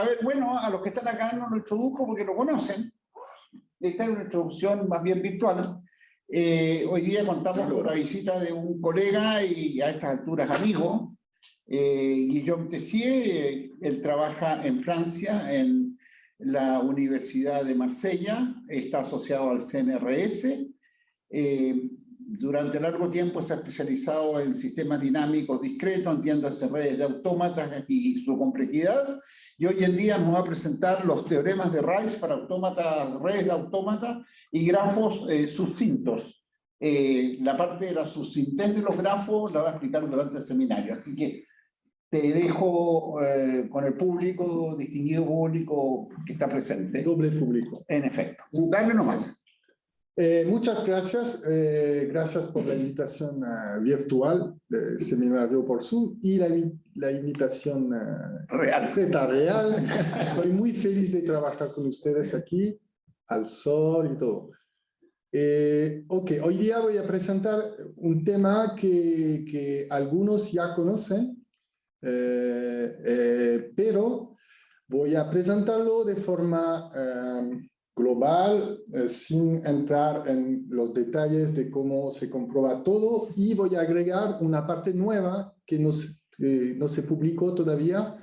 a ver, bueno, a los que están acá no lo introduzco porque lo conocen. Esta es una introducción más bien virtual. Hoy día contamos con la visita de un colega y a estas alturas amigo, Guillaume Tessier. Él trabaja en Francia, en la Universidad de Marsella, está asociado al CNRS. Durante largo tiempo se ha especializado en sistemas dinámicos discretos, entiéndase redes de autómatas y su complejidad, y hoy en día nos va a presentar los teoremas de Rice para autómatas, redes de autómatas y grafos sucintos. La parte de la sucintez de los grafos la va a explicar durante el seminario, así que te dejo con el público, distinguido público que está presente. Doble público. En efecto. Dale nomás. Muchas gracias. Gracias por la invitación virtual del seminario por Zoom y la invitación real. Estoy muy feliz de trabajar con ustedes aquí, al sol y todo. Ok, hoy día voy a presentar un tema que algunos ya conocen, pero voy a presentarlo de forma global, sin entrar en los detalles de cómo se comprueba todo, y voy a agregar una parte nueva que no se publicó todavía.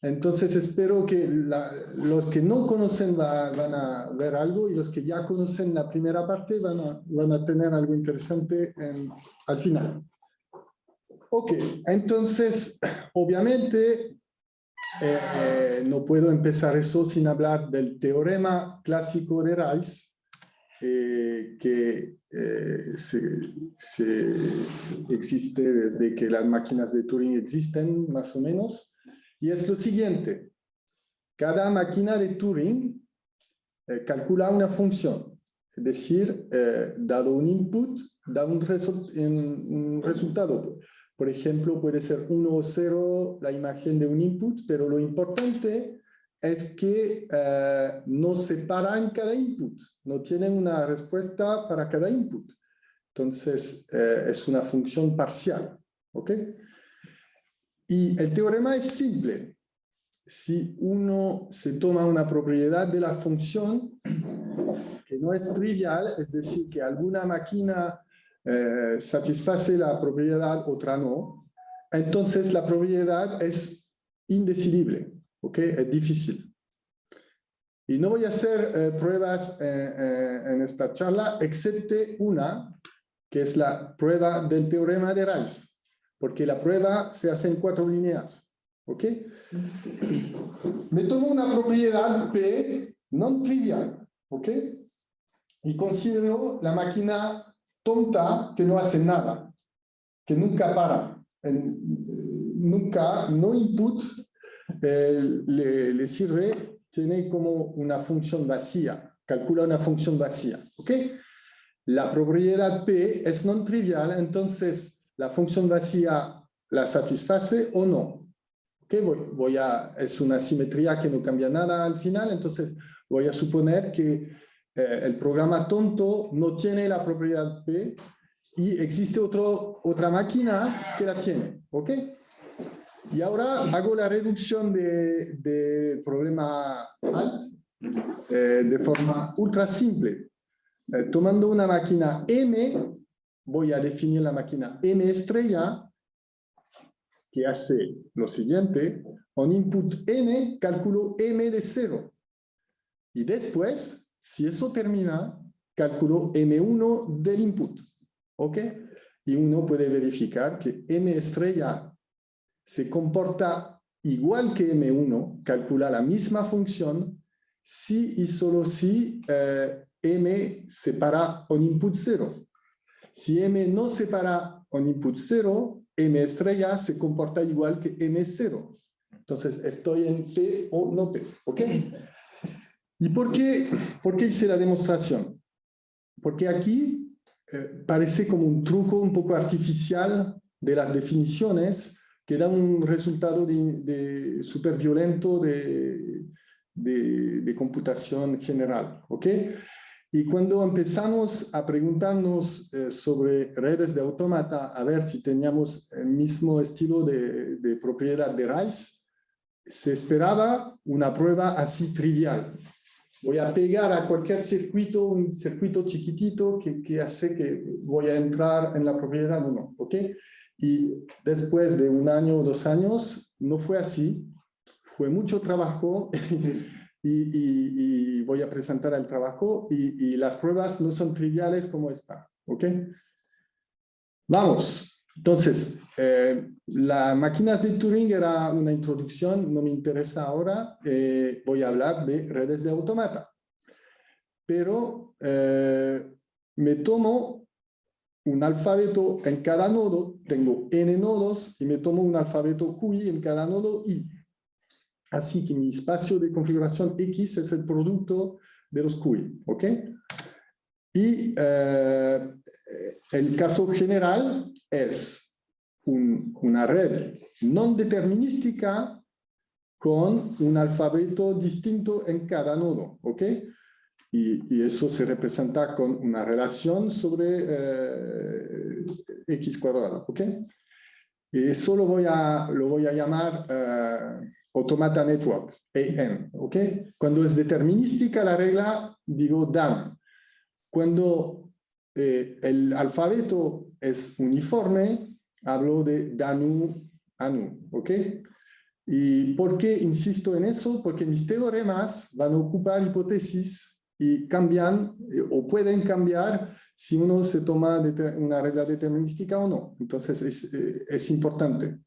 Entonces espero que los que no conocen van a ver algo, y los que ya conocen la primera parte van a tener algo interesante al final. Ok, entonces obviamente no puedo empezar eso sin hablar del teorema clásico de Rice, que existe desde que las máquinas de Turing existen, más o menos, y es lo siguiente: cada máquina de Turing calcula una función, es decir, dado un input, da un resultado. Por ejemplo, puede ser 1 o 0 la imagen de un input, pero lo importante es que no se para en cada input, no tienen una respuesta para cada input. Entonces, es una función parcial, ¿ok? Y el teorema es simple. Si uno se toma una propiedad de la función que no es trivial, es decir, que alguna máquina satisface la propiedad, otra no, entonces la propiedad es indecidible, ¿ok? Es difícil. Y no voy a hacer pruebas en esta charla, excepto una, que es la prueba del teorema de Rice, porque la prueba se hace en 4 líneas, ¿ok? Me tomo una propiedad P no trivial, ¿ok? Y considero la máquina tonta que no hace nada, que nunca para, nunca, no input le sirve, tiene como una función vacía, calcula una función vacía, ¿ok? La propiedad P es no trivial, entonces la función vacía la satisface o no. ¿Okay? Es una simetría que no cambia nada al final, entonces voy a suponer que el programa tonto no tiene la propiedad P y existe otra máquina que la tiene, ¿ok? Y ahora hago la reducción de problema alt de forma ultra simple. Tomando una máquina M, voy a definir la máquina M estrella, que hace lo siguiente: con input n, calculo m de 0. Y después, si eso termina, calculo m1 del input. ¿Ok? Y uno puede verificar que m estrella se comporta igual que m1, calcula la misma función, si y solo si m separa un input 0. Si m no separa un input 0, M estrella se comporta igual que M0. Entonces, estoy en P o no P. ¿Ok? ¿Y por qué hice la demostración? Porque aquí parece como un truco un poco artificial de las definiciones que da un resultado súper violento de computación general. ¿Ok? Y cuando empezamos a preguntarnos sobre redes de autómata, a ver si teníamos el mismo estilo de propiedad de Rice, se esperaba una prueba así trivial. Voy a pegar a cualquier circuito, un circuito chiquitito que hace que voy a entrar en la propiedad o no, ¿ok? Y después de 1 año o 2 años, no fue así. Fue mucho trabajo y voy a presentar el trabajo y las pruebas no son triviales como esta, ¿ok? Vamos. Entonces, las máquinas de Turing era una introducción, no me interesa ahora, voy a hablar de redes de automata. Pero me tomo un alfabeto en cada nodo, tengo n nodos y me tomo un alfabeto QI en cada nodo I. Así que mi espacio de configuración X es el producto de los QI, ¿ok? Y el caso general es una red no determinística con un alfabeto distinto en cada nodo, ¿ok? Y eso se representa con una relación sobre X cuadrado, ¿ok? Y eso lo voy a llamar Automata Network, AM, ¿ok? Cuando es determinística la regla, digo DAN. Cuando el alfabeto es uniforme, hablo de DANU, ANU, ¿ok? ¿Y por qué insisto en eso? Porque mis teoremas van a ocupar hipótesis y cambian o pueden cambiar si uno se toma una regla determinística o no. Entonces es importante.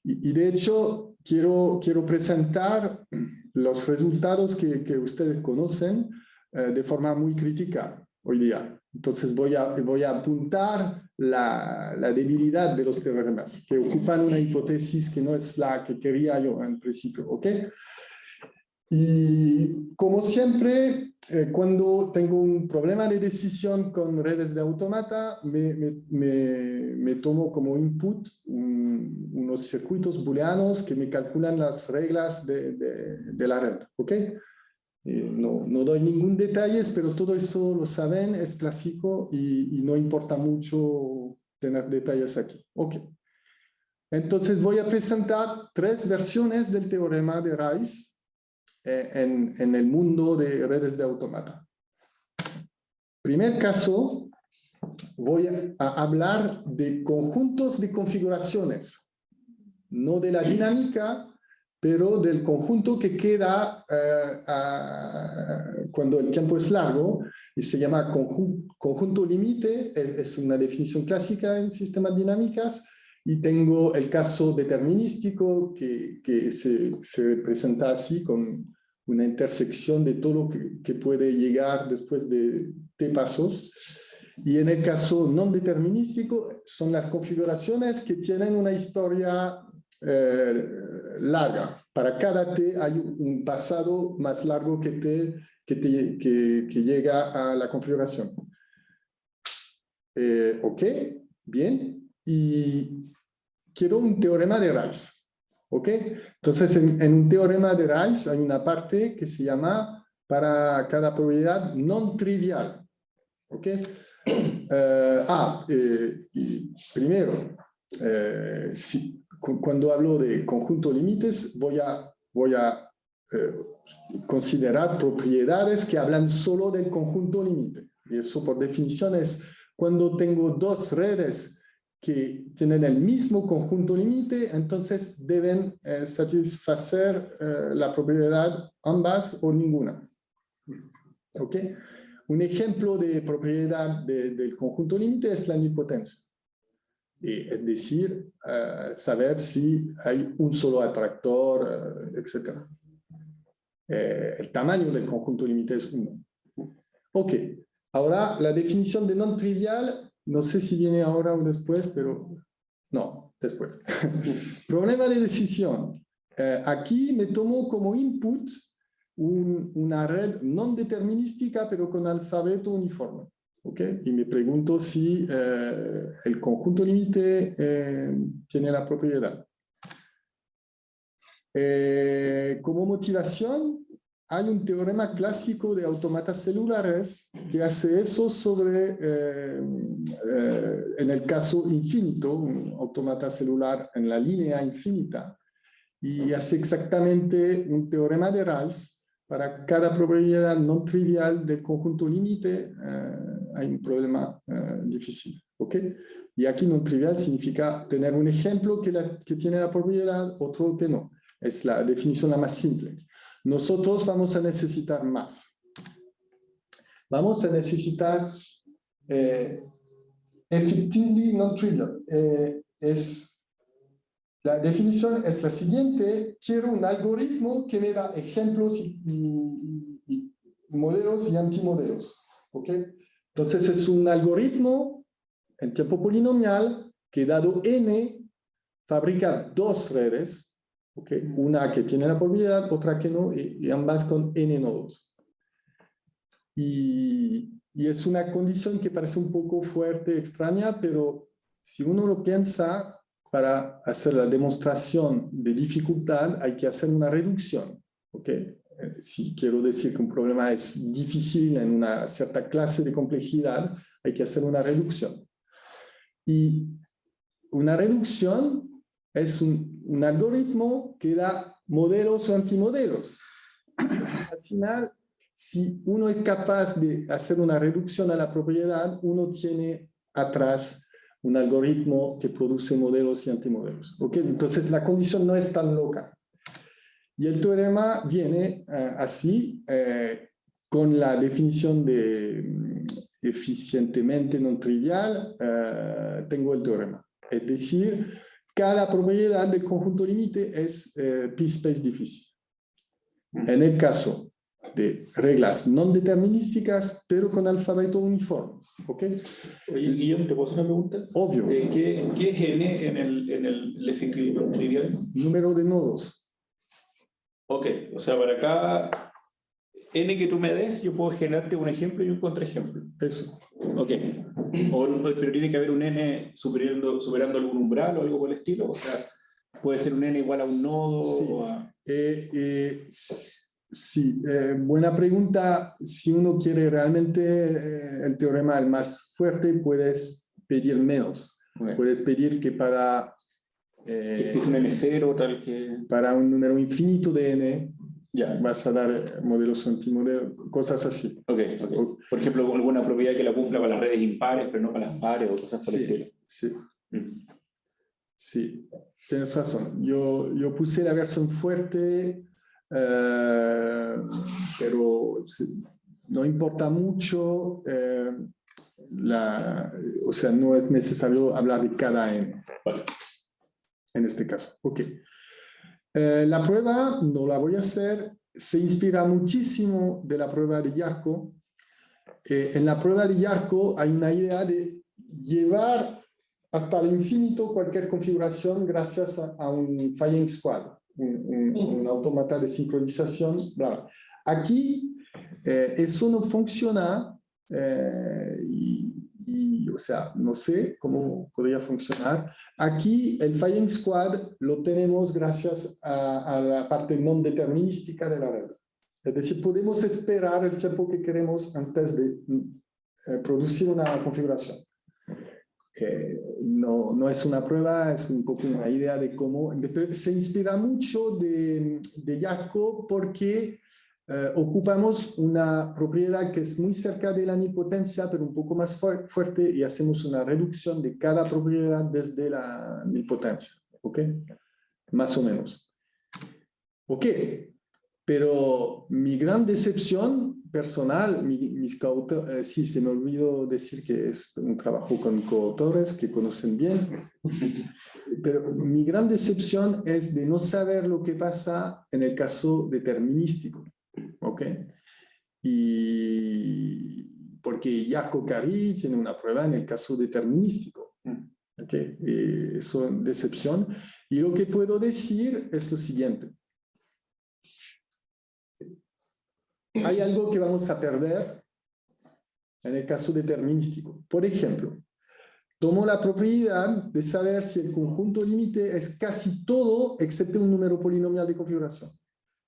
Y de hecho quiero presentar los resultados que ustedes conocen de forma muy crítica hoy día. Entonces voy a apuntar la debilidad de los teoremas, que ocupan una hipótesis que no es la que quería yo en principio, ¿ok? Y como siempre, cuando tengo un problema de decisión con redes de automata, me tomo como input unos circuitos booleanos que me calculan las reglas de la red, ¿ok? No doy ningún detalle, pero todo eso lo saben, es clásico y no importa mucho tener detalles aquí. Ok. Entonces voy a presentar 3 versiones del teorema de Rice en el mundo de redes de automata. Primer caso, voy a hablar de conjuntos de configuraciones, no de la dinámica, pero del conjunto que queda cuando el tiempo es largo, y se llama conjunto límite, es una definición clásica en sistemas dinámicas, y tengo el caso determinístico que se representa así, con una intersección de todo lo que puede llegar después de t pasos. Y en el caso no determinístico, son las configuraciones que tienen una historia larga. Para cada t hay un pasado más largo que t que llega a la configuración. Ok, bien. Y quiero un teorema de Rice. ¿Ok? Entonces, en un teorema de Rice hay una parte que se llama para cada probabilidad no trivial. ¿Ok? Y primero, cuando hablo de conjunto límites, voy a considerar propiedades que hablan solo del conjunto límite. Y eso, por definición, es cuando tengo 2 redes que tienen el mismo conjunto límite, entonces deben satisfacer la propiedad ambas o ninguna. ¿Ok? Un ejemplo de propiedad del conjunto límite es la nilpotencia. Es decir, saber si hay un solo atractor, etc. El tamaño del conjunto límite es 1. Ok, ahora la definición de no trivial, no sé si viene ahora o después, pero no, después. Problema de decisión. Aquí me tomo como input una red no determinística, pero con alfabeto uniforme. ¿Okay? Y me pregunto si el conjunto límite tiene la propiedad. Como motivación, hay un teorema clásico de autómatas celulares que hace eso sobre, en el caso infinito, un autómata celular en la línea infinita. y hace exactamente un teorema de Rice. Para cada probabilidad no trivial del conjunto límite hay un problema difícil. ¿Ok? Y aquí no trivial significa tener un ejemplo que tiene la probabilidad, otro que no. Es la definición la más simple. Nosotros vamos a necesitar más. Vamos a necesitar effectively non-trivial. La definición es la siguiente: quiero un algoritmo que me da ejemplos y modelos y antimodelos. ¿Ok? Entonces es un algoritmo en tiempo polinomial que, dado n, fabrica dos redes, ¿okay? Una que tiene la probabilidad, otra que no, y ambas con n nodos. Y es una condición que parece un poco fuerte, extraña, pero si uno lo piensa, para hacer la demostración de dificultad hay que hacer una reducción. ¿Okay? Si quiero decir que un problema es difícil en una cierta clase de complejidad, hay que hacer una reducción. Y una reducción es un algoritmo que da modelos o antimodelos. Al final, si uno es capaz de hacer una reducción a la propiedad, uno tiene atrás un algoritmo que produce modelos y antimodelos. ¿Okay? Entonces, la condición no es tan loca. Y el teorema viene así, con la definición de eficientemente no trivial, tengo el teorema. Es decir, cada probabilidad del conjunto límite es p-space difícil. En el caso de reglas no determinísticas, pero con alfabeto uniforme. ¿Ok? Oye, Guillaume, ¿te puedo hacer una pregunta? Obvio. ¿Qué es n en el efectivo trivial? Número de nodos. Ok, o sea, para cada n que tú me des, yo puedo generarte un ejemplo y un contraejemplo. Eso. Ok. Pero tiene que haber un n superando algún umbral o algo por el estilo. O sea, puede ser un n igual a un nodo. Sí. O a... Sí, buena pregunta. Si uno quiere realmente el teorema el más fuerte, puedes pedir menos. Okay. Puedes pedir que para... existe un n0 tal que... Para un número infinito de n, ya. Vas a dar modelos antimodelos, cosas así. Okay. Por ejemplo, alguna propiedad que la cumpla para las redes impares, pero no para las pares o cosas por el estilo. Sí. Sí, tienes razón. Yo puse la versión fuerte, pero no importa mucho, o sea, no es necesario hablar de cada n. Vale. En este caso. Ok. La prueba no la voy a hacer. Se inspira muchísimo de la prueba de Yarko. En la prueba de Yarko hay una idea de llevar hasta el infinito cualquier configuración gracias a un Flying Squad, un autómata de sincronización. Bla. Aquí eso no funciona o sea, no sé cómo podría funcionar. Aquí el Flying Squad lo tenemos gracias a la parte no determinística de la red. Es decir, podemos esperar el tiempo que queremos antes de producir una configuración. No es una prueba, es un poco una idea de cómo... Se inspira mucho de Yarko porque ocupamos una propiedad que es muy cerca de la nipotencia, pero un poco más fuerte, y hacemos una reducción de cada propiedad desde la nipotencia. ¿Ok? Más o menos. Ok. Pero mi gran decepción personal, mis coautores, sí, se me olvidó decir que es un trabajo con coautores que conocen bien, pero mi gran decepción es de no saber lo que pasa en el caso determinístico, ¿ok? Y porque Jaco Cari tiene una prueba en el caso determinístico, ¿ok? Eso es decepción. Y lo que puedo decir es lo siguiente. Hay algo que vamos a perder en el caso determinístico. Por ejemplo, tomo la propiedad de saber si el conjunto límite es casi todo excepto un número polinomial de configuración.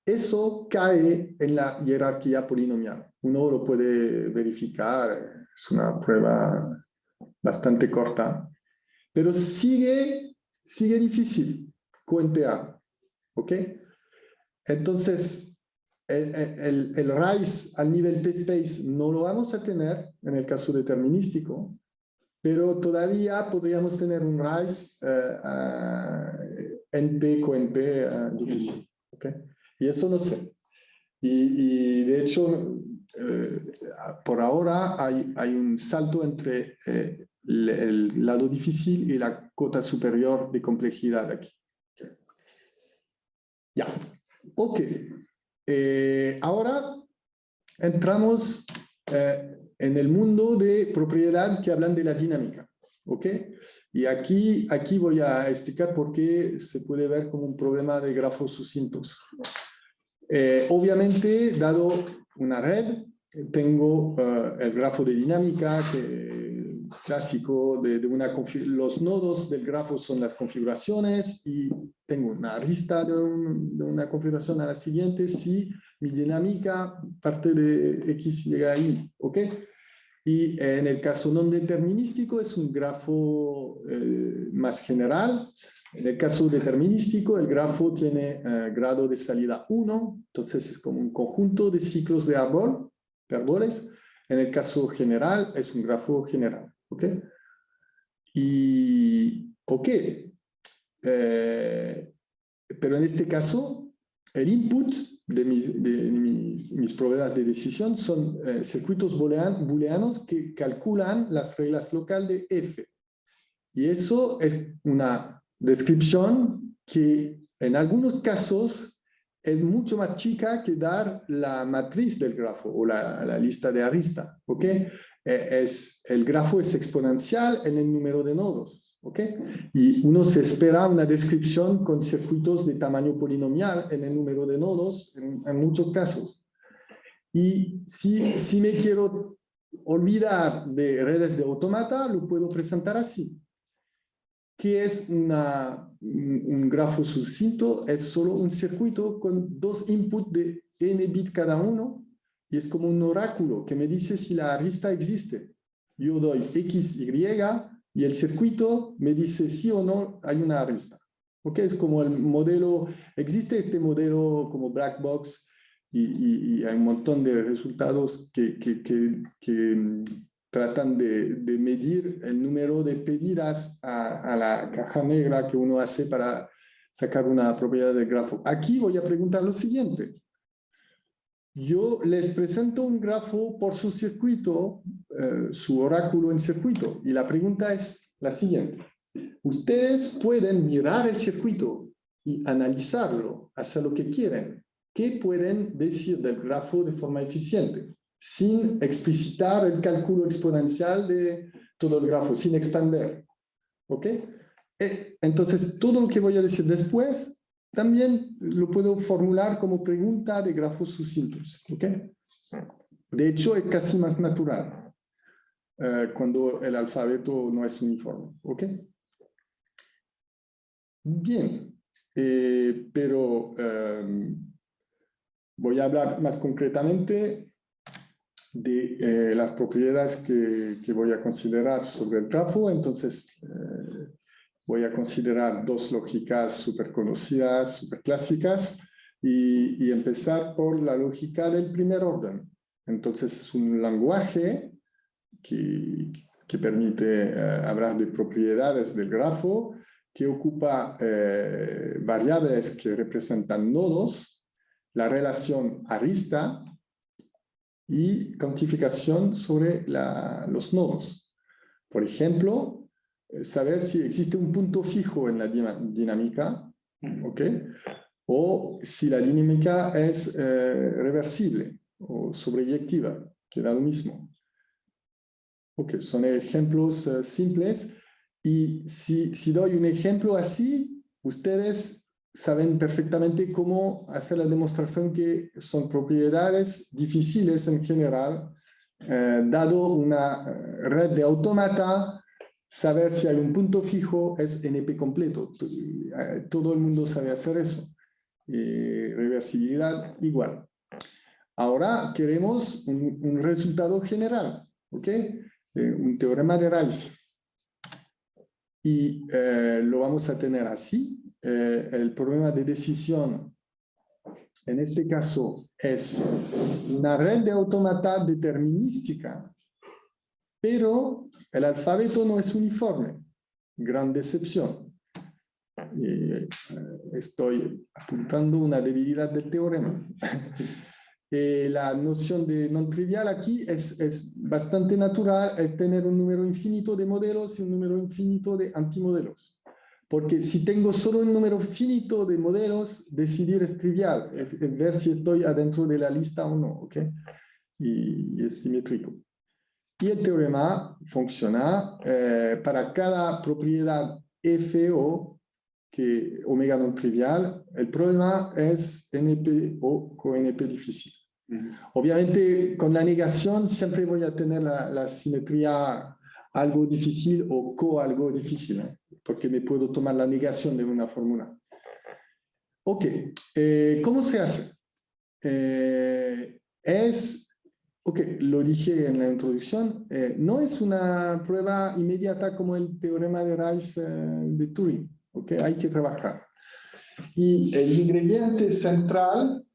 Eso cae en la jerarquía polinomial. Uno lo puede verificar, es una prueba bastante corta, pero sigue difícil cuentear. ¿ok? Entonces, el RAIS al nivel P-Space no lo vamos a tener en el caso determinístico, pero todavía podríamos tener un RAIS NP con NP difícil, ¿ok? Y eso no sé. Y de hecho, por ahora hay un salto entre el lado difícil y la cota superior de complejidad aquí. Ya, ok. Ahora entramos en el mundo de propiedad que hablan de la dinámica, ¿ok? Y aquí voy a explicar por qué se puede ver como un problema de grafos sucintos. Obviamente, dado una red, tengo el grafo de dinámica clásico de los nodos del grafo son las configuraciones y tengo una lista de una configuración a la siguiente si mi dinámica parte de X llega a Y, ¿ok? Y en el caso no determinístico es un grafo más general. En el caso determinístico, el grafo tiene grado de salida 1, entonces es como un conjunto de ciclos de árboles. En el caso general, es un grafo general, ¿ok? Pero en este caso, el input de mis problemas de decisión son circuitos booleanos que calculan las reglas locales de F. Y eso es una descripción que en algunos casos es mucho más chica que dar la matriz del grafo o la lista de arista, ¿ok? El grafo es exponencial en el número de nodos. ¿Okay? Y uno se espera una descripción con circuitos de tamaño polinomial en el número de nodos en muchos casos. Y si me quiero olvidar de redes de automata, lo puedo presentar así. ¿Qué es un grafo sucinto? Es solo un circuito con dos inputs de n bits cada uno y es como un oráculo que me dice si la arista existe. Yo doy x, y y el circuito me dice sí o no hay una arista. ¿Ok? Es como el modelo, existe este modelo como black box y hay un montón de resultados que tratan de medir el número de pedidas a la caja negra que uno hace para sacar una propiedad del grafo. Aquí voy a preguntar lo siguiente. Yo les presento un grafo por su circuito, su oráculo en circuito, y la pregunta es la siguiente. Ustedes pueden mirar el circuito y analizarlo, hacer lo que quieren. ¿Qué pueden decir del grafo de forma eficiente? Sin explicitar el cálculo exponencial de todo el grafo, sin expander. ¿Ok? Entonces, todo lo que voy a decir después también lo puedo formular como pregunta de grafos sucintos. ¿Ok? De hecho, es casi más natural cuando el alfabeto no es uniforme. ¿Ok? Bien, pero voy a hablar más concretamente de las propiedades que voy a considerar sobre el grafo. Entonces, voy a considerar dos lógicas súper conocidas, súper clásicas, y empezar por la lógica del primer orden. Entonces, es un lenguaje que permite hablar de propiedades del grafo, que ocupa variables que representan nodos, la relación arista y cuantificación sobre los nodos. Por ejemplo, saber si existe un punto fijo en la dinámica, ¿ok? O si la dinámica es reversible o sobreyectiva, que da lo mismo. Ok, son ejemplos simples. Y si doy un ejemplo así, ustedes saben perfectamente cómo hacer la demostración que son propiedades difíciles en general, dado una red de autómata. Saber si hay un punto fijo es NP completo. Todo el mundo sabe hacer eso. Reversibilidad igual. Ahora queremos un resultado general, ¿ok? Un teorema de Rice. Y lo vamos a tener así. el problema de decisión, en este caso, es una red de autómata determinística, pero el alfabeto no es uniforme. Gran decepción. Estoy apuntando una debilidad del teorema. La noción de non trivial aquí es bastante natural, es tener un número infinito de modelos y un número infinito de antimodelos. Porque si tengo solo un número finito de modelos, decidir es trivial, es ver si estoy adentro de la lista o no, ¿ok? Y es simétrico. Y el teorema funciona para cada propiedad FO, que omega non trivial, el problema es NP o co-NP difícil. Obviamente, con la negación siempre voy a tener la simetría algo difícil o co-algo difícil, porque me puedo tomar la negación de una fórmula. Ok, ¿cómo se hace? Ok, lo dije en la introducción, no es una prueba inmediata como el teorema de Rice de Turing, ok, hay que trabajar. Y el ingrediente central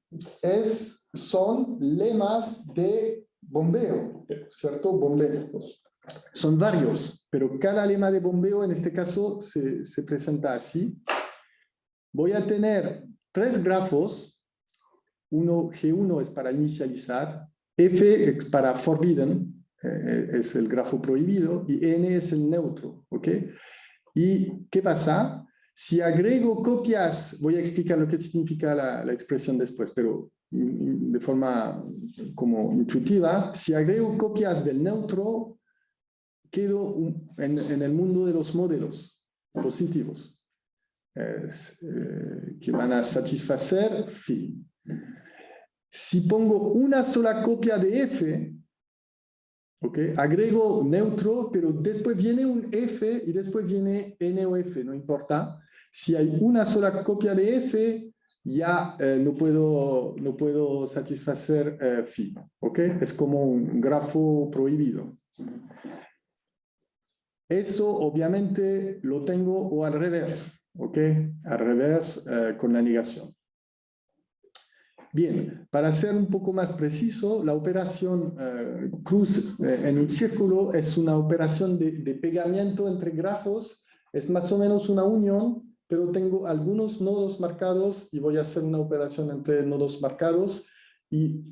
son lemas de bombeo, ¿cierto? Bombeo. Son varios, pero cada lema de bombeo en este caso se presenta así. Voy a tener 3 grafos, G1 es para inicializar, F es para forbidden, es el grafo prohibido, y N es el neutro, ¿ok? ¿Y qué pasa? Si agrego copias, voy a explicar lo que significa la expresión después, pero de forma como intuitiva, si agrego copias del neutro, quedo en el mundo de los modelos positivos, que van a satisfacer phi. Si pongo una sola copia de F, ¿okay? Agrego neutro, pero después viene un F y después viene N o F, no importa. Si hay una sola copia de F, ya no puedo satisfacer phi, ¿ok? Es como un grafo prohibido. Eso obviamente lo tengo o al revés, ¿ok? Al revés con la negación. Bien, para ser un poco más preciso, la operación cruz en un círculo es una operación de pegamiento entre grafos, es más o menos una unión, pero tengo algunos nodos marcados y voy a hacer una operación entre nodos marcados y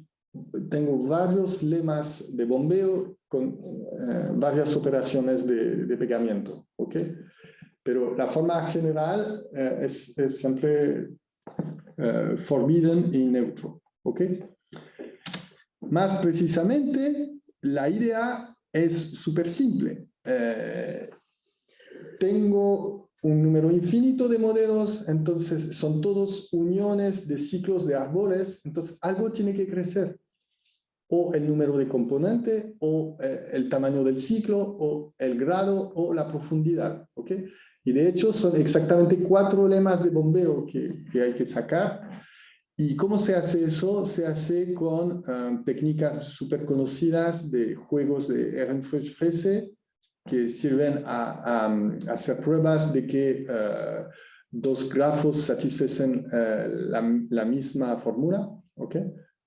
tengo varios lemas de bombeo con varias operaciones de pegamiento, ¿ok? Pero la forma general es siempre forbidden y neutro, ¿ok? Más precisamente, la idea es súper simple. Tengo un número infinito de modelos, entonces son todos uniones de ciclos de árboles, entonces algo tiene que crecer. O el número de componentes, o el tamaño del ciclo, o el grado, o la profundidad, ¿ok? Y de hecho son exactamente 4 lemas de bombeo que hay que sacar. ¿Y cómo se hace eso? Se hace con técnicas súper conocidas de juegos de Ehrenfreise que sirven a hacer pruebas de que 2 grafos satisfacen la misma fórmula, ¿ok?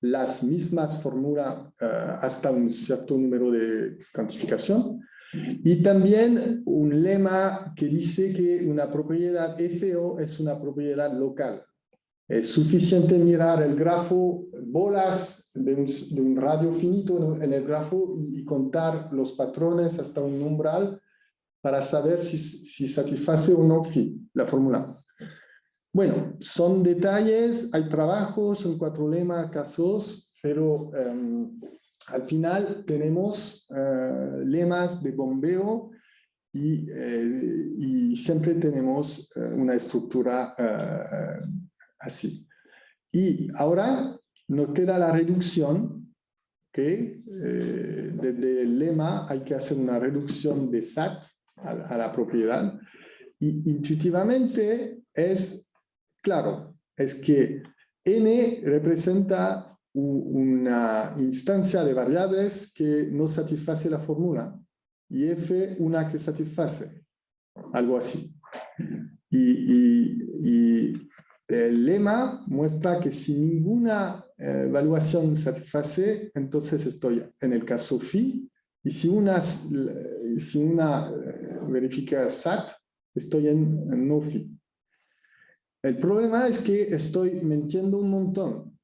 Las mismas fórmulas hasta un cierto número de cuantificación. Y también un lema que dice que una propiedad FO es una propiedad local. Es suficiente mirar el grafo, bolas de un radio finito en el grafo y contar los patrones hasta un umbral para saber si satisface o no phi, la fórmula. Bueno, son detalles, hay trabajos, son 4 lemas, casos, pero al final tenemos lemas de bombeo y siempre tenemos una estructura así. Y ahora nos queda la reducción, que desde el lema hay que hacer una reducción de SAT a la propiedad. Y intuitivamente es claro, es que n representa una instancia de variables que no satisface la fórmula y f una que satisface, algo así. Y el lema muestra que si ninguna evaluación satisface, entonces estoy en el caso phi, y si una verifica SAT, estoy en no phi. El problema es que estoy mintiendo un montón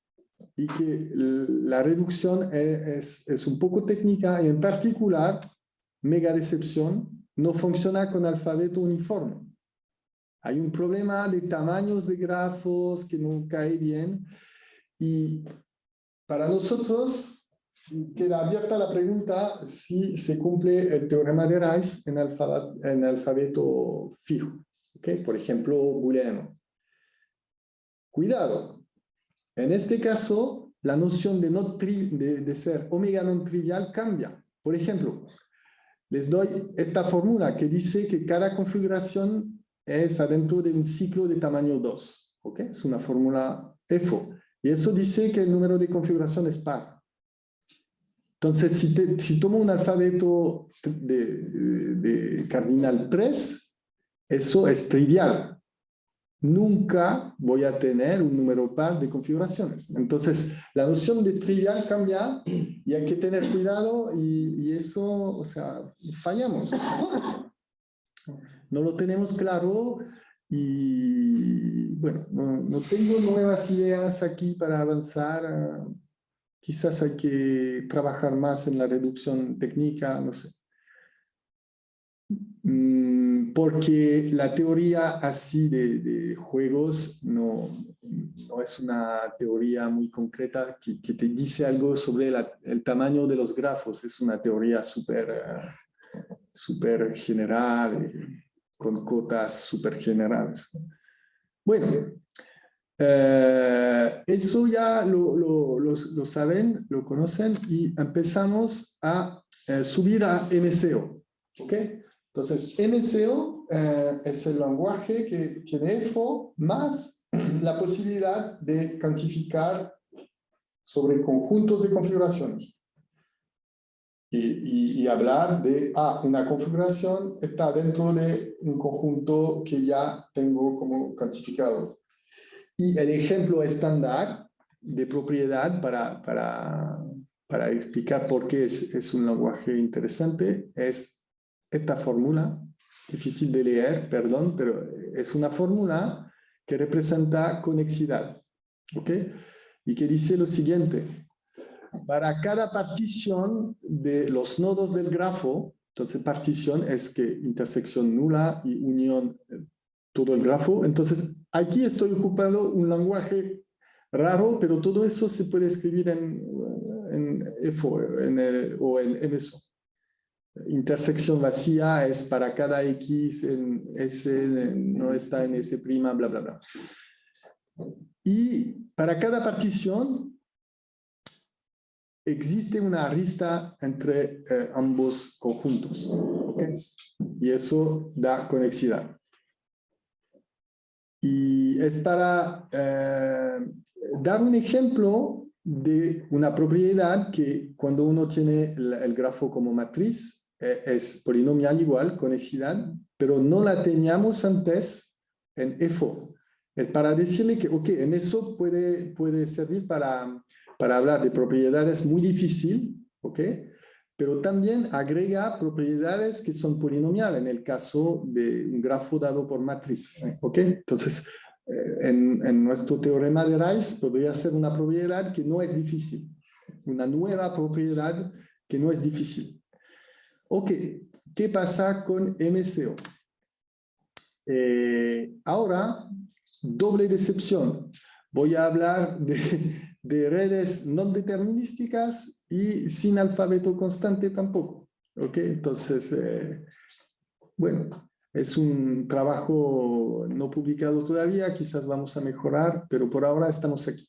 y que la reducción es un poco técnica y en particular, mega decepción, no funciona con alfabeto uniforme. Hay un problema de tamaños de grafos que no cae bien y para nosotros queda abierta la pregunta si se cumple el teorema de Rice en alfabeto fijo, ¿okay? Por ejemplo, booleano. Cuidado, en este caso la noción de ser omega non trivial cambia. Por ejemplo, les doy esta fórmula que dice que cada configuración es adentro de un ciclo de tamaño 2. ¿Okay? Es una fórmula EFO. Y eso dice que el número de configuración es par. Entonces, si tomo un alfabeto de cardinal 3, eso es trivial. Nunca voy a tener un número par de configuraciones. Entonces, la noción de trivial cambia y hay que tener cuidado y eso, o sea, fallamos. No lo tenemos claro y, bueno, no tengo nuevas ideas aquí para avanzar. Quizás hay que trabajar más en la reducción técnica, no sé. Porque la teoría así de juegos no es una teoría muy concreta que te dice algo sobre el tamaño de los grafos. Es una teoría súper general, con cotas súper generales. Bueno, eso ya lo saben, lo conocen y empezamos a subir a MCO. ¿Ok? Entonces, MCO es el lenguaje que tiene EFO más la posibilidad de cuantificar sobre conjuntos de configuraciones. Y hablar de, una configuración está dentro de un conjunto que ya tengo como cuantificado. Y el ejemplo estándar de propiedad para explicar por qué es un lenguaje interesante es esta fórmula, difícil de leer, perdón, pero es una fórmula que representa conexidad, ¿ok? Y que dice lo siguiente: para cada partición de los nodos del grafo, entonces partición es que intersección nula y unión todo el grafo, entonces aquí estoy ocupando un lenguaje raro, pero todo eso se puede escribir en EFO o en MSO. Intersección vacía es para cada X en S, no está en S', bla, bla, bla. Y para cada partición existe una arista entre ambos conjuntos. ¿Okay? Y eso da conexidad. Y es para dar un ejemplo de una propiedad que cuando uno tiene el grafo como matriz, es polinomial igual, conexidad, pero no la teníamos antes en EFO. Es para decirle que, ok, en eso puede servir para hablar de propiedades muy difíciles, ok, pero también agrega propiedades que son polinomiales en el caso de un grafo dado por matriz, ok. Entonces, en nuestro teorema de Rice podría ser una propiedad que no es difícil, una nueva propiedad que no es difícil. Ok, ¿qué pasa con MCO? Ahora, doble decepción. Voy a hablar de redes no determinísticas y sin alfabeto constante tampoco. ¿Ok? Entonces, bueno, es un trabajo no publicado todavía, quizás vamos a mejorar, pero por ahora estamos aquí.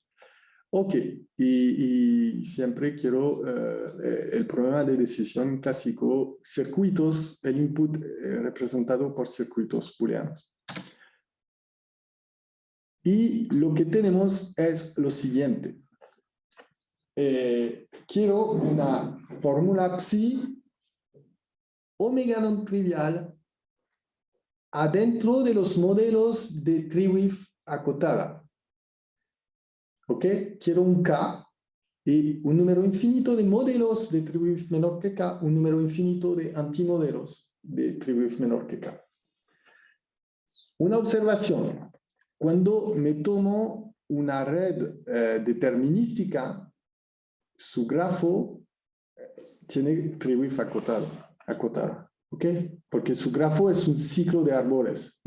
Ok, y siempre quiero el problema de decisión clásico, circuitos, el input representado por circuitos booleanos. Y lo que tenemos es lo siguiente. Quiero una fórmula psi omega non trivial adentro de los modelos de TreeWidth acotada. ¿Ok? Quiero un K y un número infinito de modelos de TreeWidth menor que K, un número infinito de antimodelos de TreeWidth menor que K. Una observación. Cuando me tomo una red determinística, su grafo tiene TreeWidth acotada. ¿Ok? Porque su grafo es un ciclo de árboles.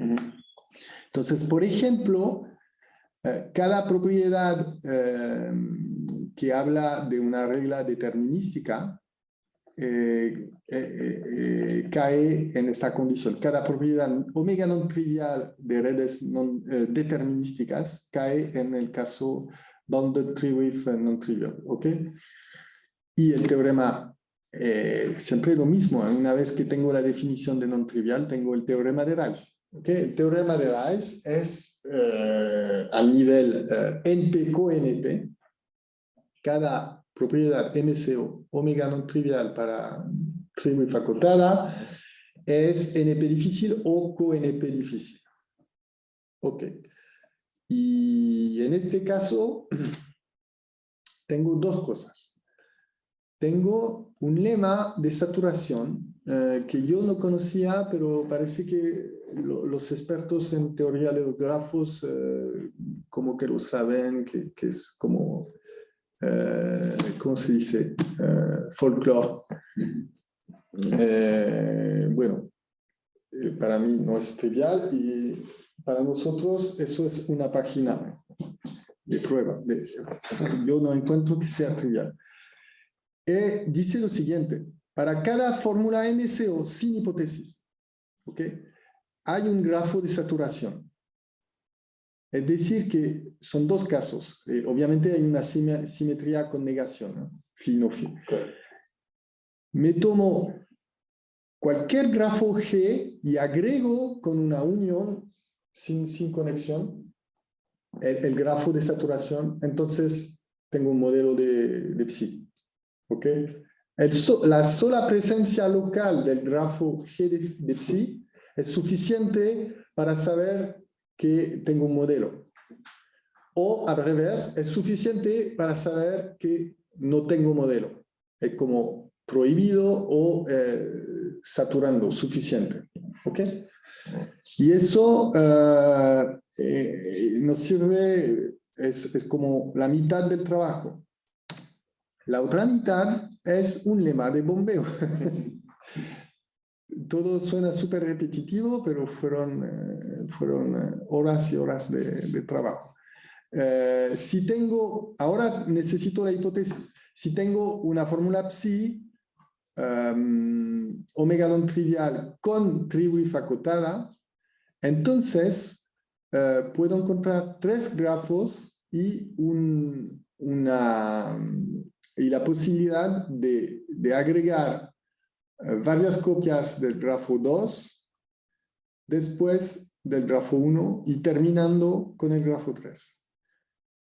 Entonces, por ejemplo, cada propiedad que habla de una regla determinística cae en esta condición. Cada propiedad omega non trivial de redes determinísticas cae en el caso bounded TreeWidth non trivial. ¿Ok? Y el teorema siempre lo mismo. Una vez que tengo la definición de non trivial, tengo el teorema de Rice. ¿Okay? El teorema de Rice es al nivel NP co-NP. Cada propiedad MCO omega non trivial para TreeWidth acotada es NP difícil o co-NP difícil. Ok. Y en este caso tengo dos cosas. Tengo un lema de saturación que yo no conocía, pero parece que los expertos en teoría de los grafos como que lo saben, que es como, ¿cómo se dice? Folclore. Bueno, para mí no es trivial y para nosotros eso es una página de prueba. Yo no encuentro que sea trivial. Dice lo siguiente, para cada fórmula NCO sin hipótesis, ¿okay? Hay un grafo de saturación. Es decir, que son dos casos. Obviamente hay una simetría con negación, ¿no? Phi no phi. Me tomo cualquier grafo G y agrego con una unión sin conexión el grafo de saturación. Entonces tengo un modelo de psi. ¿Okay? La sola presencia local del grafo G de psi es suficiente para saber que tengo un modelo. O al revés, es suficiente para saber que no tengo modelo. Es como prohibido o saturando, suficiente. ¿Okay? Y eso nos sirve, es como la mitad del trabajo. La otra mitad es un lema de bombeo. Todo suena súper repetitivo, pero fueron horas y horas de trabajo. Si tengo, ahora necesito la hipótesis. Si tengo una fórmula psi, omega non trivial con TreeWidth acotada, entonces puedo encontrar tres grafos y la posibilidad de agregar varias copias del grafo 2 después del grafo 1 y terminando con el grafo 3.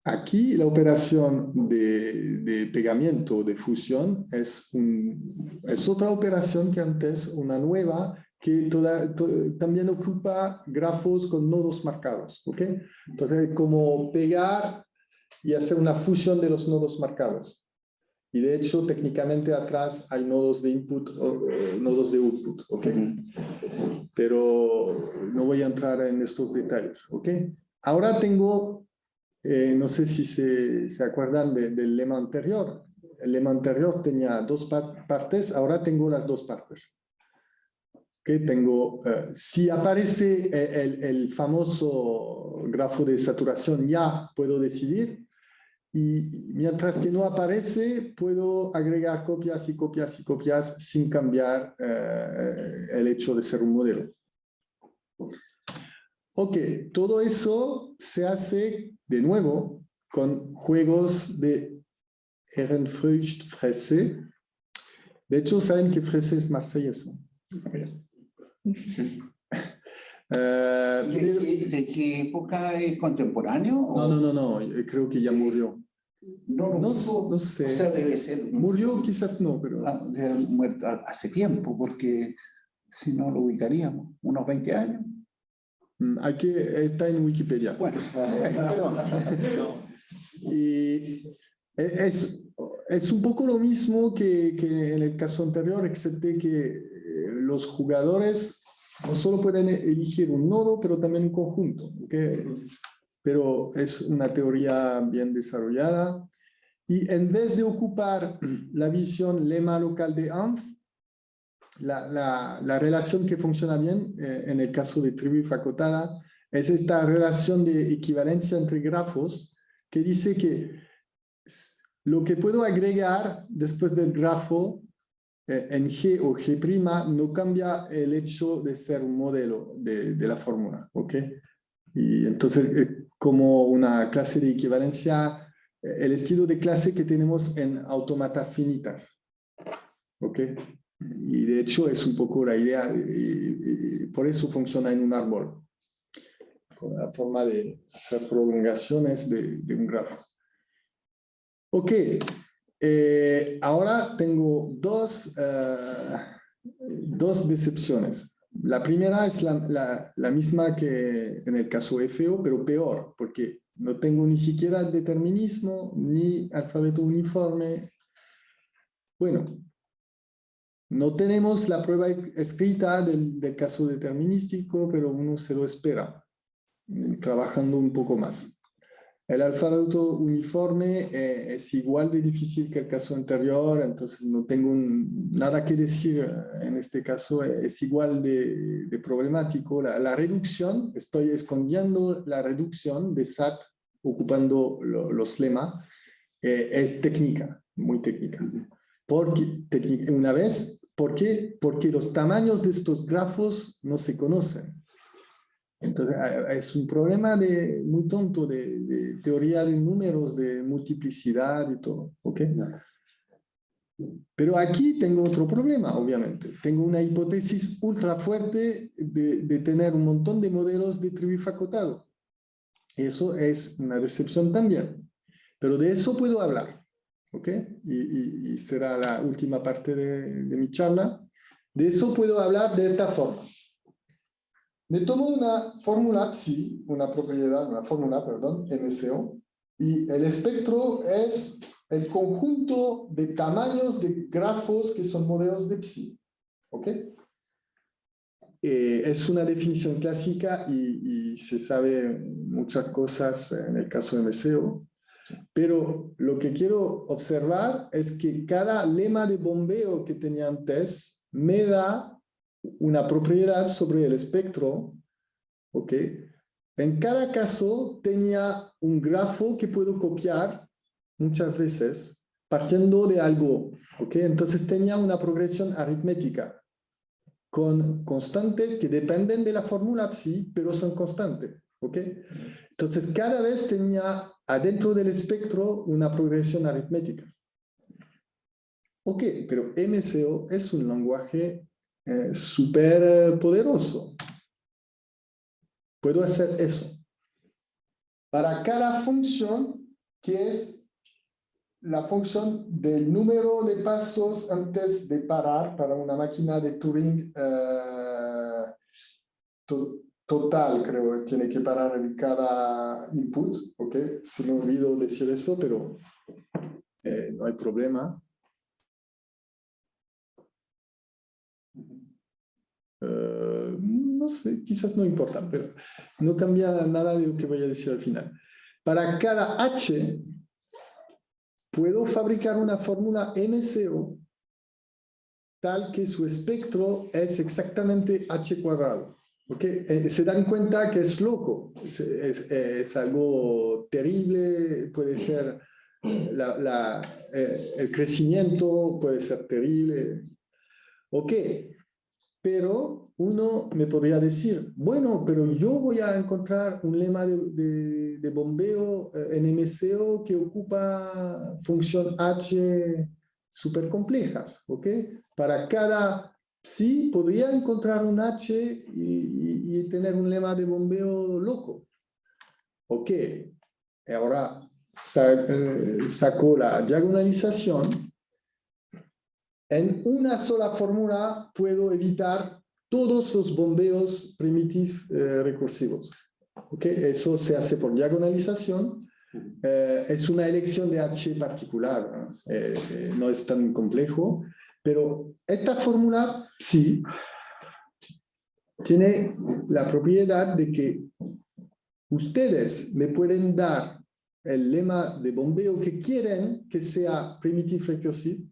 Aquí la operación de pegamiento, de fusión, es otra operación que antes, una nueva, que también ocupa grafos con nodos marcados. ¿Okay? Entonces, como pegar y hacer una fusión de los nodos marcados. Y de hecho, técnicamente atrás hay nodos de input o nodos de output, ¿ok? Pero no voy a entrar en estos detalles, ¿ok? Ahora tengo, no sé si se acuerdan del lema anterior. El lema anterior tenía dos partes, ahora tengo las dos partes. ¿Okay? Tengo, si aparece el famoso grafo de saturación, ya puedo decidir. Y mientras que no aparece, puedo agregar copias y copias y copias sin cambiar el hecho de ser un modelo. Ok, todo eso se hace de nuevo con juegos de Ehrenfurcht-Frese. De hecho, saben que Frese es marsellesa. ¿De qué época es contemporáneo? No, creo que ya murió. No sé. O sea, debe ser. Murió, quizás no, pero. Debe haber muerto hace tiempo, porque si no lo ubicaríamos, unos 20 años. Está en Wikipedia. Bueno, perdón. Y es un poco lo mismo que en el caso anterior, excepto que los jugadores no solo pueden elegir un nodo, pero también un conjunto. ¿Okay? Pero es una teoría bien desarrollada. Y en vez de ocupar la visión lema local de ANF, la relación que funciona bien en el caso de tribu facotada es esta relación de equivalencia entre grafos que dice que lo que puedo agregar después del grafo en G o G' no cambia el hecho de ser un modelo de la fórmula. ¿Okay? Y entonces, como una clase de equivalencia, el estilo de clase que tenemos en autómatas finitas. ¿Okay? Y de hecho es un poco la idea, y por eso funciona en un árbol, con la forma de hacer prolongaciones de un grafo. Ok, ahora tengo dos decepciones. La primera es la misma que en el caso FO, pero peor, porque no tengo ni siquiera determinismo ni alfabeto uniforme. Bueno, no tenemos la prueba escrita del caso determinístico, pero uno se lo espera, trabajando un poco más. El alfabeto uniforme es igual de difícil que el caso anterior, entonces no tengo nada que decir en este caso, es igual de problemático. La reducción, estoy escondiendo la reducción de SAT ocupando los lemas, es técnica, muy técnica. Porque, una vez, ¿por qué? Porque los tamaños de estos grafos no se conocen. Entonces, es un problema muy tonto de teoría de números, de multiplicidad y todo. ¿Okay? Pero aquí tengo otro problema, obviamente. Tengo una hipótesis ultra fuerte de tener un montón de modelos de tribu acotado. Eso es una decepción también. Pero de eso puedo hablar. ¿Okay? Y será la última parte de mi charla. De eso puedo hablar de esta forma. Me tomo una fórmula psi, una fórmula, perdón, MCO, y el espectro es el conjunto de tamaños de grafos que son modelos de psi. ¿Ok? Es una definición clásica y se sabe muchas cosas en el caso de MCO. Pero lo que quiero observar es que cada lema de bombeo que tenía antes me da una propiedad sobre el espectro, ¿ok? En cada caso tenía un grafo que puedo copiar muchas veces partiendo de algo, ¿ok? Entonces tenía una progresión aritmética con constantes que dependen de la fórmula psi, pero son constantes, ¿ok? Entonces cada vez tenía adentro del espectro una progresión aritmética. Ok, pero MCO es un lenguaje súper poderoso. Puedo hacer eso. Para cada función, que es la función del número de pasos antes de parar para una máquina de Turing total, creo que tiene que parar en cada input, ¿ok? Se me olvidó decir eso, pero no hay problema. No sé, quizás no importa, pero no cambia nada de lo que voy a decir al final. Para cada h, puedo fabricar una fórmula MCO tal que su espectro es exactamente h cuadrado. ¿Okay? Se dan cuenta que es loco, es algo terrible, puede ser el crecimiento, puede ser terrible. Ok, pero uno me podría decir, bueno, pero yo voy a encontrar un lema de bombeo en MCO que ocupa función h súper complejas, ¿ok? Para cada psi podría encontrar un h y tener un lema de bombeo loco. Ok, ahora saco la diagonalización. En una sola fórmula puedo evitar todos los bombeos primitivos recursivos. ¿Okay? Eso se hace por diagonalización. Es una elección de H particular, no es tan complejo, pero esta fórmula sí tiene la propiedad de que ustedes me pueden dar el lema de bombeo que quieren que sea primitive recursive,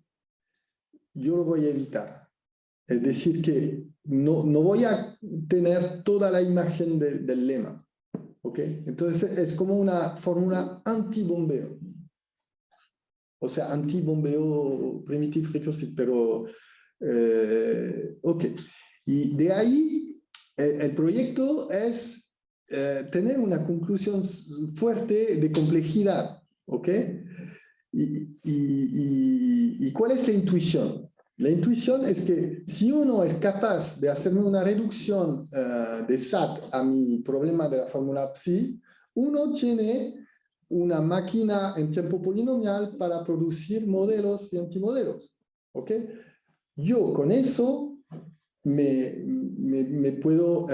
yo lo voy a evitar. Es decir, que no voy a tener toda la imagen del lema. ¿Okay? Entonces es como una fórmula anti-bombeo. O sea, anti-bombeo primitive recursive, pero... ok. Y de ahí el proyecto es tener una conclusión fuerte de complejidad. ¿Ok? ¿Y cuál es la intuición? La intuición es que si uno es capaz de hacerme una reducción de SAT a mi problema de la fórmula psi, uno tiene una máquina en tiempo polinomial para producir modelos y antimodelos. ¿Ok? Yo con eso me puedo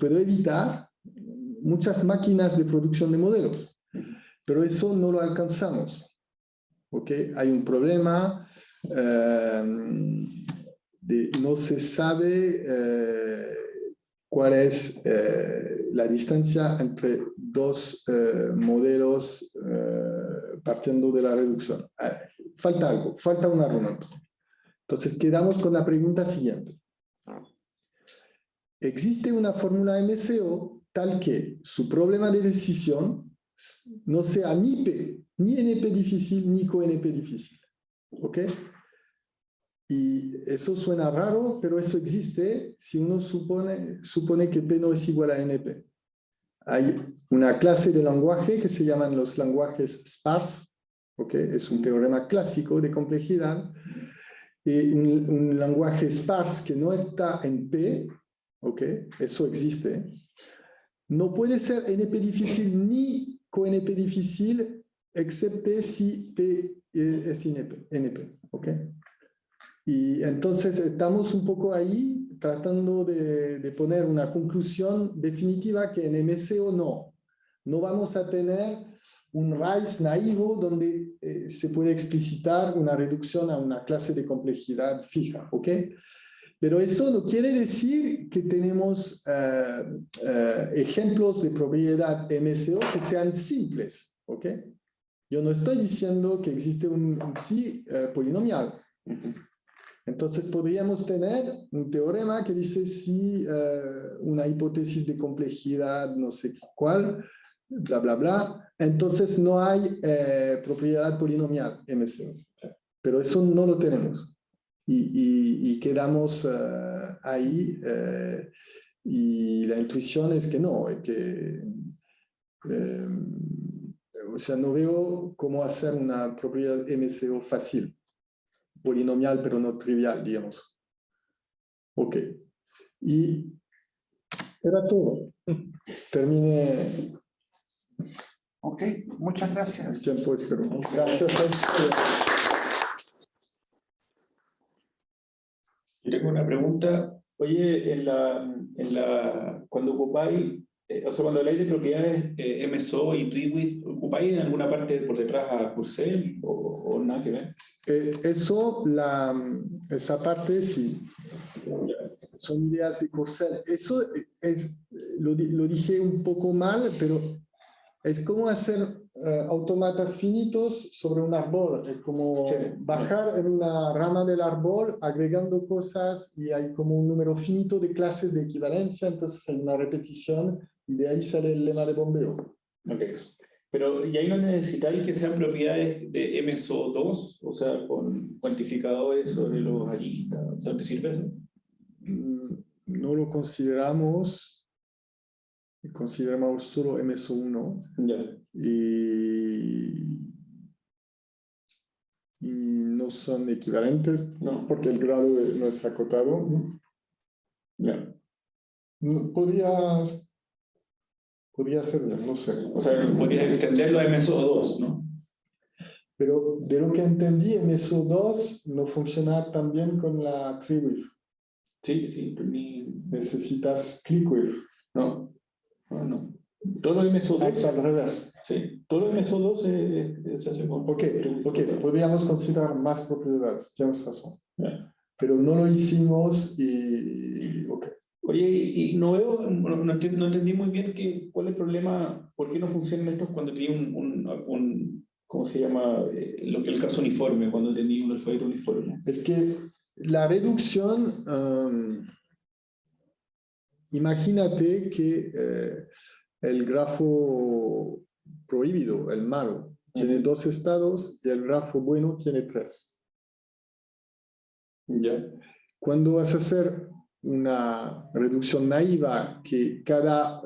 evitar muchas máquinas de producción de modelos, pero eso no lo alcanzamos. ¿Ok? Hay un problema. No se sabe cuál es la distancia entre dos modelos partiendo de la reducción. Falta algo, falta un argumento. Entonces quedamos con la pregunta siguiente. ¿Existe una fórmula MCO tal que su problema de decisión no sea ni P, ni NP difícil, ni co-NP difícil? ¿Ok? Y eso suena raro, pero eso existe si uno supone que P no es igual a NP. Hay una clase de lenguaje que se llaman los lenguajes sparse, ¿ok? Es un teorema clásico de complejidad. Y un lenguaje sparse que no está en P, ¿ok? Eso existe. No puede ser NP difícil ni co-NP difícil, excepto si P es NP, ¿ok? Y entonces estamos un poco ahí tratando de poner una conclusión definitiva que en MCO no vamos a tener un RAIS naivo donde se puede explicitar una reducción a una clase de complejidad fija, ¿ok? Pero eso no quiere decir que tenemos ejemplos de propiedad MCO que sean simples, ¿ok? Yo no estoy diciendo que existe un psi polinomial. Entonces podríamos tener un teorema que dice si una hipótesis de complejidad no sé cuál, bla, bla, bla, entonces no hay propiedad polinomial MCO. Pero eso no lo tenemos. Y quedamos ahí y la intuición es que no, que o sea, no veo cómo hacer una propiedad MCO fácil. Polinomial, pero no trivial, digamos. Ok. Y era todo. Terminé. Ok, muchas gracias. El tiempo, espero. Gracias a ustedes. Yo tengo una pregunta. Oye, cuando ocupáis, o sea, cuando habláis de propiedades MSO y Treewidth, ¿ocupáis en alguna parte por detrás a Cursell o nada que ver? Esa parte sí. Son ideas de Cursell. Eso lo dije un poco mal, pero es como hacer autómatas finitos sobre un árbol. Es como bajar en una rama del árbol agregando cosas y hay como un número finito de clases de equivalencia, entonces hay una repetición y de ahí sale el lema de bombeo. Ok. Pero ¿y ahí no necesitáis que sean propiedades de MSO2? O sea, con cuantificadores sobre los aristas. O sea, ¿te sirve eso? No lo consideramos. Consideramos solo MSO1. Ya. Y no son equivalentes, No. porque el grado no es acotado. Ya. Podría ser, no sé. O sea, podrías extenderlo a MSO2, ¿no? Pero de lo que entendí, MSO2 no funciona tan bien con la Treewidth. Sí, sí, Necesitas ClickWave. no, no. Todos los MSO2, Es al revés. sí, todos los MSO2 se hace con... Ok, podríamos considerar más propiedades, tienes razón. Yeah. Pero no lo hicimos y... Okay. Oye, y no veo, no entendí muy bien cuál es el problema, por qué no funcionan estos cuando tenía ¿cómo se llama? El caso uniforme, cuando tenía un alfabeto uniforme. Es que la reducción, imagínate que el grafo prohibido, el malo, tiene 2 estados y el grafo bueno tiene 3. ¿Ya? Cuando vas a hacer una reducción naiva que cada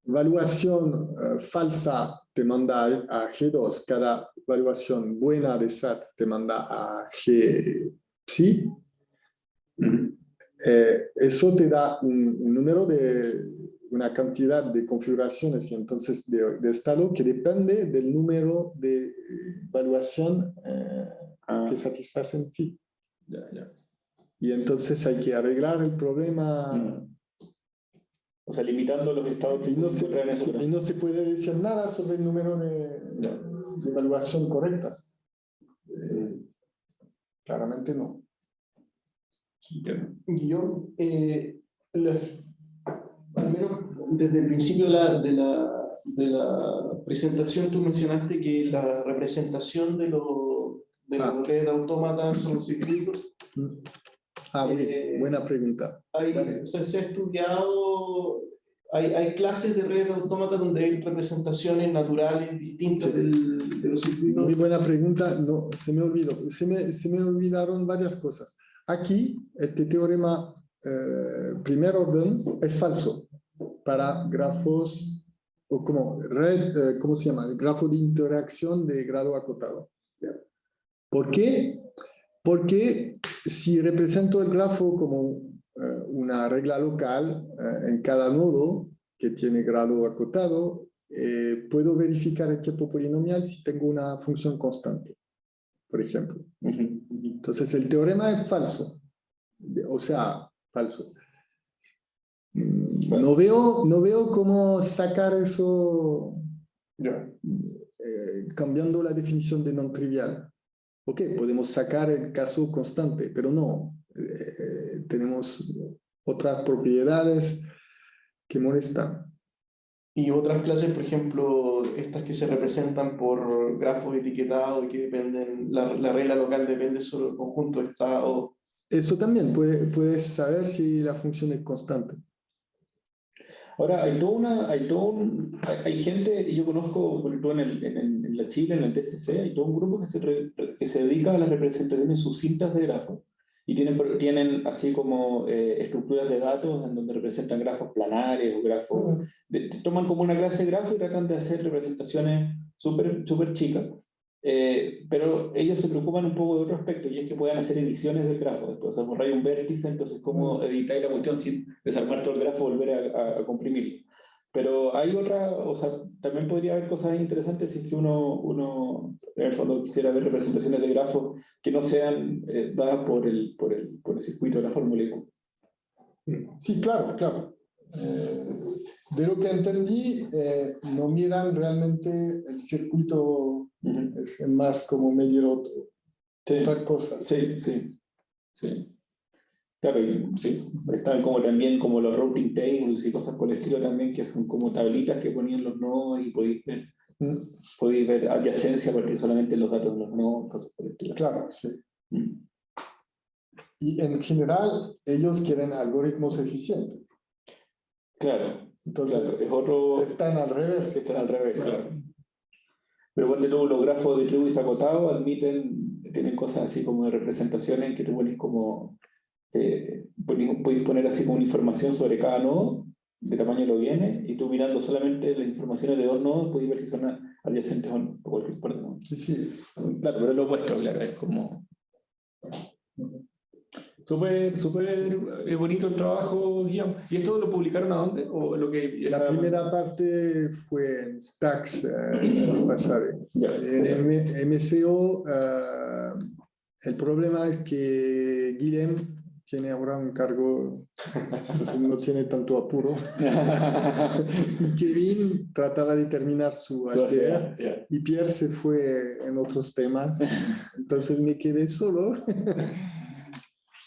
evaluación falsa te manda a G2, cada evaluación buena de SAT te manda a G psi, eso te da un número una cantidad de configuraciones y entonces de estado que depende del número de evaluación que satisfacen phi. Ya. Y entonces hay que arreglar el problema. O sea, limitando los estados que Y no se puede decir nada sobre el número de evaluación correctas. Claramente no. Guillaume, al menos desde el principio de la presentación tú mencionaste que la representación de la red de autómatas son los circuitos. Buena pregunta. Se ha estudiado, hay clases de redes de autómatas donde hay representaciones naturales distintas de los circuitos. Muy buena pregunta. No, se me olvidó. Se me olvidaron varias cosas. Aquí, este teorema primer orden es falso para grafos, o como red, ¿cómo se llama? El grafo de interacción de grado acotado. ¿Por qué? Porque si represento el grafo como una regla local en cada nodo que tiene grado acotado, puedo verificar el tiempo polinomial si tengo una función constante, por ejemplo. Entonces el teorema es falso, o sea, falso. No veo cómo sacar eso cambiando la definición de non trivial. Ok, podemos sacar el caso constante, pero no. Tenemos otras propiedades que molestan. Y otras clases, por ejemplo, estas que se representan por grafos etiquetados y que dependen, la regla local depende solo del conjunto de estados. Eso también, puedes saber si la función es constante. Ahora, hay gente, yo conozco, por ejemplo, en la Chile, en el TCC, hay todo un grupo que se dedica a las representaciones sucintas de grafos. Y tienen así como estructuras de datos en donde representan grafos planares o grafos... toman como una clase de grafo y tratan de hacer representaciones súper chicas. Pero ellos se preocupan un poco de otro aspecto, y es que puedan hacer ediciones del grafo. Después, o sea, borrar un vértice, entonces cómo editar la cuestión sin desarmar todo el grafo, volver a comprimirlo. Pero hay otra, o sea, también podría haber cosas interesantes si es que uno en el fondo quisiera ver representaciones de grafos que no sean dadas por el circuito de la fórmula. Sí, claro. De lo que entendí, no miran realmente el circuito, es más como medir otra cosa. Sí. Claro, sí. Están como también como los routing tables y cosas por el estilo también, que son como tablitas que ponían los nodos y podéis ver adyacencia a partir solamente de los datos de los nodos, cosas por el estilo. Claro, sí. Y en general, ellos quieren algoritmos eficientes. Claro. Entonces, claro, es otro... Están al revés, claro. Pero cuando tú los grafos de Lewis acotados tienen cosas así como de representaciones que tú pones como... podéis poner así como una información sobre cada nodo, de tamaño lo viene, y tú mirando solamente las informaciones de 2 nodos, podéis ver si son adyacentes o no, por cualquier parte. ¿No? Sí. Claro, pero es lo opuesto, claro, es como... Súper bonito el trabajo, Guillaume. ¿Y esto lo publicaron a dónde? ¿O lo que La primera parte fue en Stacks el año pasado. En MCO, el problema es que Guillem tiene ahora un cargo, entonces no tiene tanto apuro. Y Kevin trataba de terminar su HDR y Pierre se fue en otros temas. Entonces me quedé solo.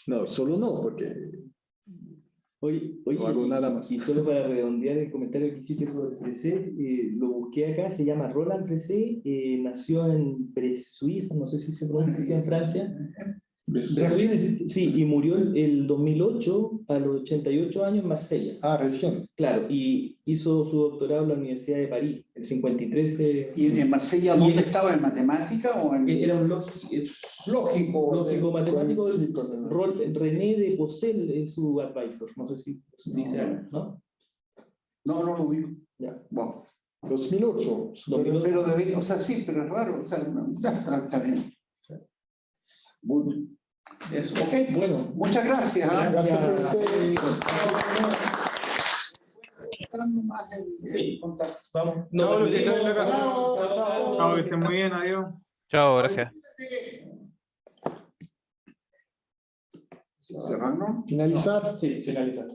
No, solo no, porque Oye, no hago nada más. y solo para redondear el comentario que hiciste sobre Freset, lo busqué acá, se llama Roland Freset, nació en Bressuire, no sé si se pronuncia así en Francia. Bressuire, sí, y murió el 2008 a los 88 años en Marsella. Ah, recién. Claro, y hizo su doctorado en la Universidad de París, el 53. ¿Y en Marsella dónde estaba? ¿En matemática o en...? Era un lógico matemático. Sí, con René de Possel es su advisor, no sé si dice algo, ¿no? No, no lo vi. Ya. Bueno, 2008. pero debe, o sea, sí, pero es raro, o sea, ya está bien. Bueno, Eso. ok, Bueno, muchas gracias. Gracias a ustedes. Sí. Contacto. vamos. Chao, los que están en la casa. Chao, chao. Chao, que estén muy bien, adiós. Chao, gracias. Cerrando. Finalizar. Sí, finalizar.